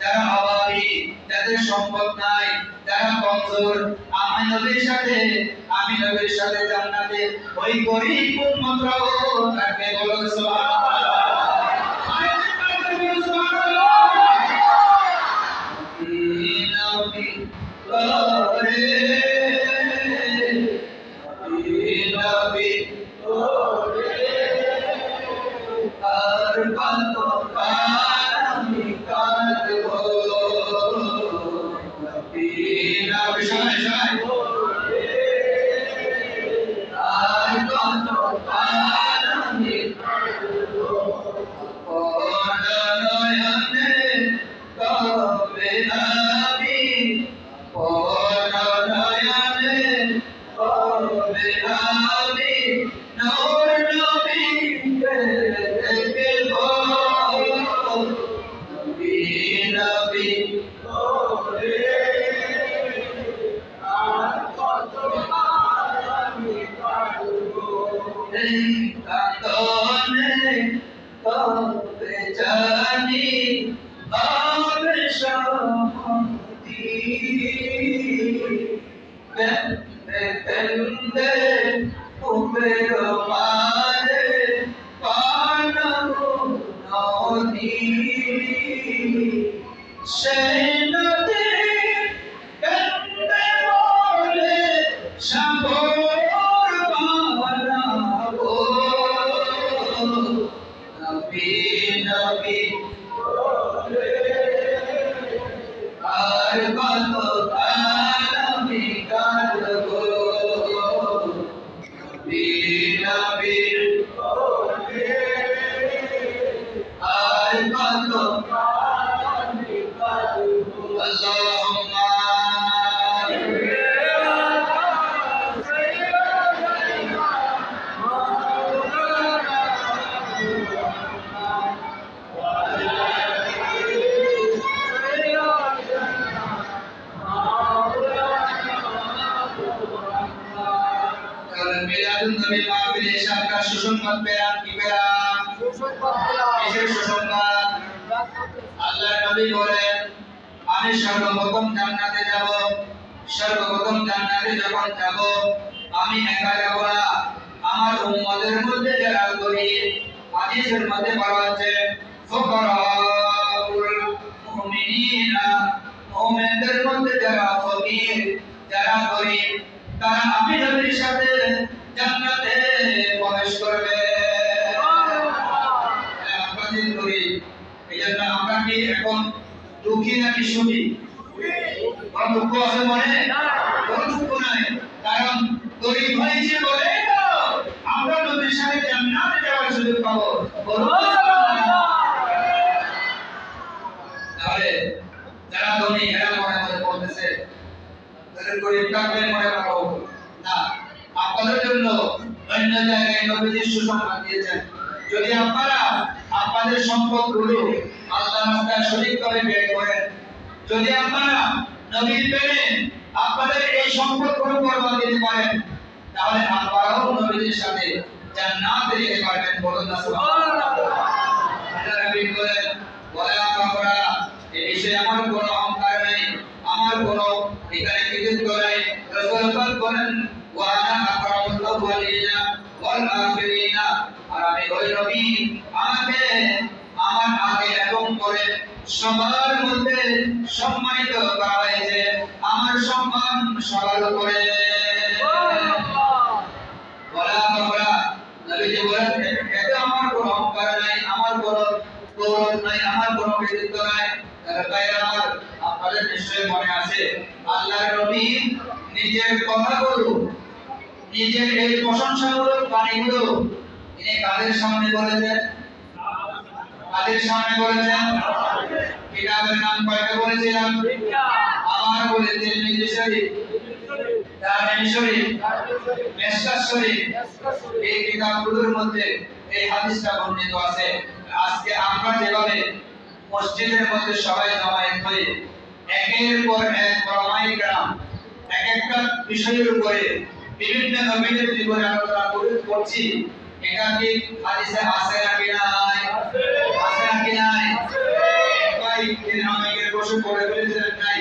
যারা অভাবী, যাদের সম্পদ নাই, যারা কমজোর, আমি নবীর সাথে জান্নাতে ওই গরীব উম্মতরাও থাকবে। বলুন সুবহানাল্লাহ। সুসংবাদ পেলাম, কি পেলাম? কিসের সুসংবাদ? আল্লাহর নবী বলেন আমি সর্বপ্রথম জান্নাতে যাব, সর্বপ্রথম জান্নাতে যখন যাব আমি একা যাব না, আমার উম্মতের মধ্যে যারা গরীব, হাদিসের মধ্যে বলা আছে ফুকারাউল মুমিনিনা, মুমিনদের মধ্যে যারা ফকির, যারা গরীব, তারা আমি নবীর সাথে জান্নাতে প্রবেশ করবে। আমরা যে গরীব, এইজন্য আমরা কি এখন দুঃখী নাকি সুখী? কোনো দুঃখ আছে মনে? কোনো দুঃখ নাই, কারণ গরীব হয়েছে বলে তো আমরা নবীর সাথে জান্নাতে যাওয়ার সুযোগ পাবো। তাহলে যারা ধনী এরা মনে মনে বলতেছে তাদের গরীব কাকে মনে রাখো না, আপনাদের জন্য অন্য জায়গায় নবীজি সুসংবাদ দিয়েছেন, যদি আপনারা আপনাদের সম্পদগুলো আল্লাহর রাস্তায় সঠিকভাবে ব্যয় করেন, যদি আপনারা নবীর প্রেমে আপনাদের এই সম্পদগুলো কোরবান দিতে পারেন, তাহলে আপনারাও নবীর সাথে জান্নাতে যেতে পারবেন। বলুন না সুবহানাল্লাহ। আল্লাহ নবী বলেন ওয়ালা কাফরা, এই বিষয়ে আমার কোনো অহংকার নেই, আমার কোনো এখানে কৃতিত্ব নেই। রাসূল বলেন ওয়া আনা আকরামুল আউয়ালিনা ওয়াল আখিরিনা, আর আমি ওই নবী আমাকে আমার আগে এবং পরে সবার মধ্যে সম্মানিত করা হয়েছে, আমার সম্মান সবার উপরে। বলা কাফরা, নবীজি বলেন এতে আমার কোনো অহংকার নাই, আমার কোনো গৌরব নাই, আমার কোনো কৃতিত্ব নাই। তাই আমার আপনাদের নিশ্চয় মনে আছে আল্লাহর নবী নিজের কথাগুলো নিজের এই প্রশংসামূলক বাণীগুলো তিনি কাদের সামনে বলেছেন? কাদের সামনে বলেছেন? কিতাবের নাম কয়টা বলেছিলাম? আমার বলে তিরমিজি শরীফ, দারমি শরীফ, মিশকাত শরীফ, এই কিতাবগুলোর মধ্যে এই হাদিসটা বর্ণিত আছে। আজকে আমরা যেভাবে মসজিদের মধ্যে সবাই জমায়েত হয়ে একের পর এক ওলামায়ে কেরাম এক একটা বিষয়ের উপরে বিভিন্ন নবীদের জীবনে আলোচনা করছি, এটা কি হাদিসে আছে নাকি নাই? আছে নাকি নাই? ভাই আমাদের বসে পড়ে ফেলেছিলেন নাই?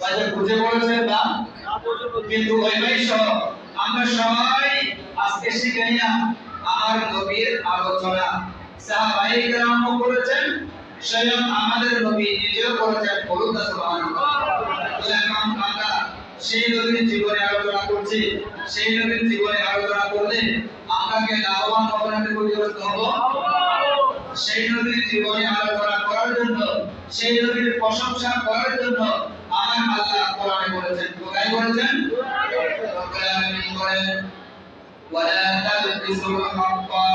বাজার বুঝে বলেছেন না? কিন্তু ওই ভাই সহ আমরা সবাই আজকে শিখে নিলাম আমার নবীর আলোচনা। সাহাবায়ে কেরামও করেছেন, স্বয়ং আমাদের নবী নিজেও করেছেন। বলুন না সুবহানাল্লাহ। এখন আমরা সেই নবীর জীবনে আলোচনা করছি। সেই নবীর জীবনে আলোচনা করলে আমরা কি লাভবান হব না ক্ষতিগ্রস্ত হব? সেই নবীর জীবনে আলোচনা করার জন্য, সেই নবীর প্রশংসা করার জন্য আমার আল্লাহ কোরআনে বলেছেন। কোথায় বলেছেন? রব্বুল আলামিন বলেন ওয়ালা তালবিসুল হাক্কা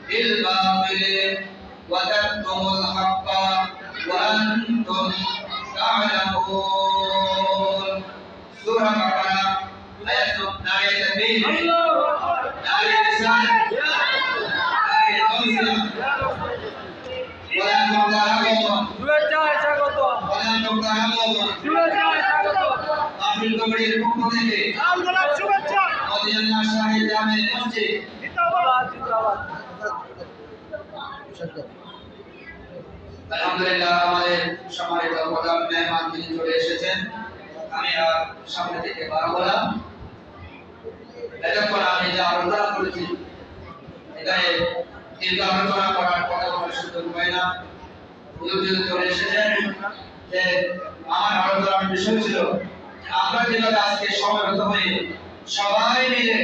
বিল বাতিল ওয়া তাকতুমুল হাক্কা ওয়া আনতুম তা'লামুন। সূরা বাকারা আয়াত 9 নারে রিসালাত নারে তাওহীদ ওয়া মুতাহাম্মাদ ওয়া মুতাহাম্মাদ আমির কমিটির পক্ষ থেকে শুভেচ্ছা মদিনা শাহী জামে মসজিদ আলহামদুলিল্লাহ। আমাদের সম্মানিত প্রধান মেহমান তিনি চলে এসেছেন। আমি আর সামনে থেকে বাড়াবো না। এতক্ষণ আমি যে আলোচনা করেছি এখানে দীর্ঘ আলোচনা করার কথা বলার সুযোগ পাই না। হুজুর যদি চলে এসেছেন যে আমার আলোচনার বিষয় ছিল আমরা যেভাবে আজকে সমবেত হয়ে সবাই মিলে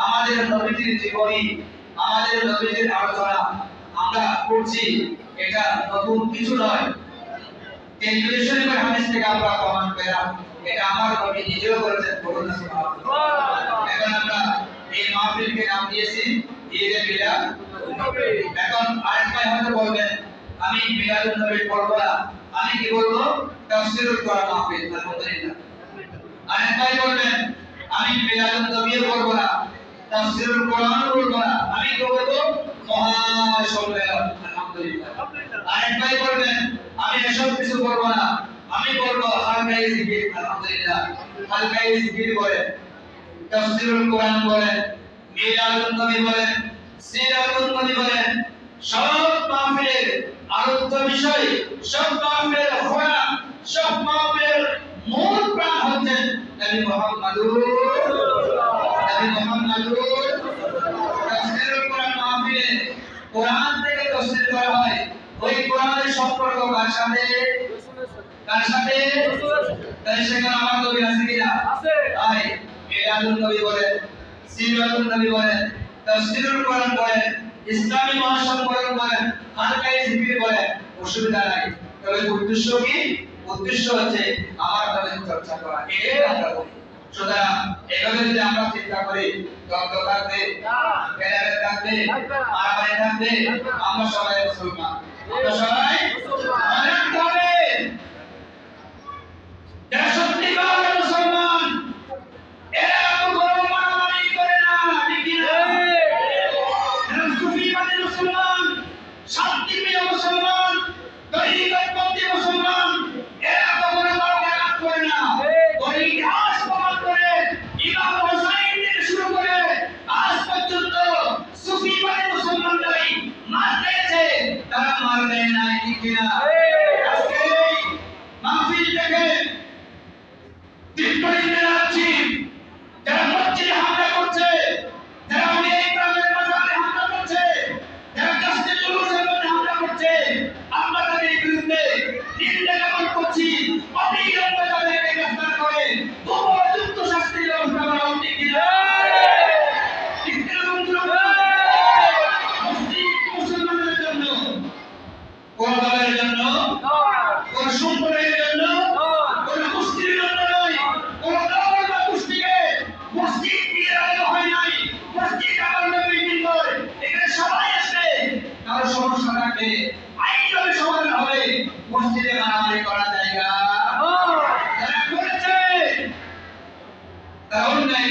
আমাদের নবীজির জীবনী, আমাদের নবীজির আলোচনা আমরা করছি, এটা নতুন কিছু নয়। তিরমিজি শরীফের হাদিস থেকে আমরা প্রমাণ পেলাম এটা আমার নবী নিজেও বলেছেন। বলুন না সুবহানাল্লাহ। এখন আমরা এই মাহফিলকে নাম দিয়েছি ঈদে মিলাদ নবী। এখন আরেকটা হয়তো বলবেন আমি মিলাদুন নবী পড়ব না, আমি কি বলবো? তাফসীরুল কোরআন মাহফিল। আলহামদুলিল্লাহ। আরেকটাই বলবেন আমি মিলাদুন নবী পড়ব না, তাফসীরুল কোরআন পড়ব না, আমি কি বলবো? মহাসম্মেলন। আলহামদুলিল্লাহ। আরেকটাই বলবেন আমি এসব কিছু করব না, আমি বলবো হালকায়ে জিকির। আলহামদুলিল্লাহ। হালকায়ে জিকির বলেন, তাফসীরুল কোরআন বলেন, মিলাদুন নবী বলেন, সিরাতুন নবী বলেন, সব মাহফিলের আলোচ্য বিষয়, সব মাহফিলের খোলা, সব মাহফিলের মূল প্রাণ হচ্ছেন নবী মুহাম্মদুর তাফসীরুল কোরআন মাহফিলে কোরআন থেকে তাফসীর করা হয়। ওই কোরআনের সম্পর্ক কার সাথে? কার সাথে? তাই সেখানে আমার নবী আছে কিনা? আছে। তাই মিলাদুন নবী বলেন, সিরাতুন নবী বলেন, তাফসীরুল কোরআন বলেন, ইসলামী মহাসম্মেলন বলেন, হালকায়ে জিকির বলেন, অসুবিধা নাই। তবে উদ্দেশ্য কি? উদ্দেশ্য হচ্ছে আমার নবীর চর্চা করা। এটাই আমরা বলি। সুতরাং এভাবে যদি আমরা চিন্তা করি দ্বন্দ্ব থাকবে, ভেদাভেদ থাকবে, মারামারি থাকবে, আমরা সবাই মুসলমান। আমরা সবাই মুসলমান। যারা সত্যিকারের মুসলমান এরা এত বড় মারামারি করে না, ঠিক না? এরা সুফিবাদী মুসলমান, শান্তিপ্রিয় মুসলমান, তরিকতপন্থী মুসলমান, এরা এত বড় মারামারি করে না। ওই ইতিহাস প্রমাণ করে ইমাম হোসাইন থেকে শুরু করে আজ পর্যন্ত সুফিবাদী মুসলমানরাই মার খেয়েছে, তারা মার দেয় নাই, ঠিক না? আজকে এই মাহফিল থেকে টিপ্পণী জানাচ্ছি, যারা মসজিদে হামলা করছে, যারা এই গ্রামের বাজারে হামলা করছে, যারা কাস্টে জুলুসের মধ্যে হামলা করছে, আমরা তাদের বিরুদ্ধে নিন্দা জ্ঞাপন করছি। অবিলম্বে তাদেরকে গ্রেফতার করে উপযুক্ত শাস্তির ব্যবস্থা করা উচিত কিনা? ঠিক কিনা বন্ধুরা? মুসলমানদের জন্য, কোন দলের জন্য, কোন সম্প্রদায়ের জন্য, কোন গোষ্ঠীর জন্য নয়, কোন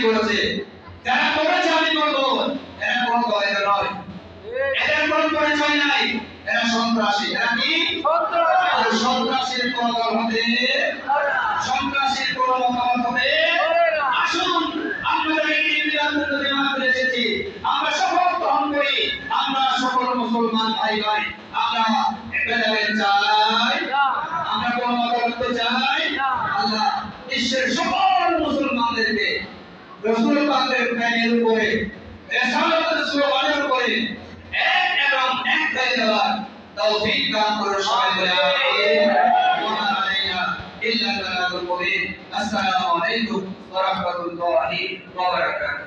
করেছে, যারা করেছে আমি বলবো এরা কোনো দলের নয়, এদের কোনো পরিচয় নাই, এরা সন্ত্রাসী। এরা কি? আর সন্ত্রাসীর কোনো দল হতে, সন্ত্রাসীর কোনো মতামত হবে। আসুন আমরা এই মিলাদুল জামাতে এসেছি, আমরা শপথ গ্রহণ করি, আমরা সকল মুসলমান ভাই ভাই আমরা ভেদাভেদ চাই, আমরা কোনো মতামত চাই। আল্লাহ বিশ্বের সকল মুসলমানদেরকে রাসূল পাকের প্রেমের উপরে, রিসালাতের স্লোগানের উপরে এক এবং এক হয়ে যাওয়ার তৌফিক দান করুন। সবাই বলে আমিন। ওয়া মা আলাইনা ইল্লা আল বালাগুল মুবিন। আসসালামু আলাইকুম ওয়া রাহমাতুল্লাহি ওয়া বারাকাতুহু।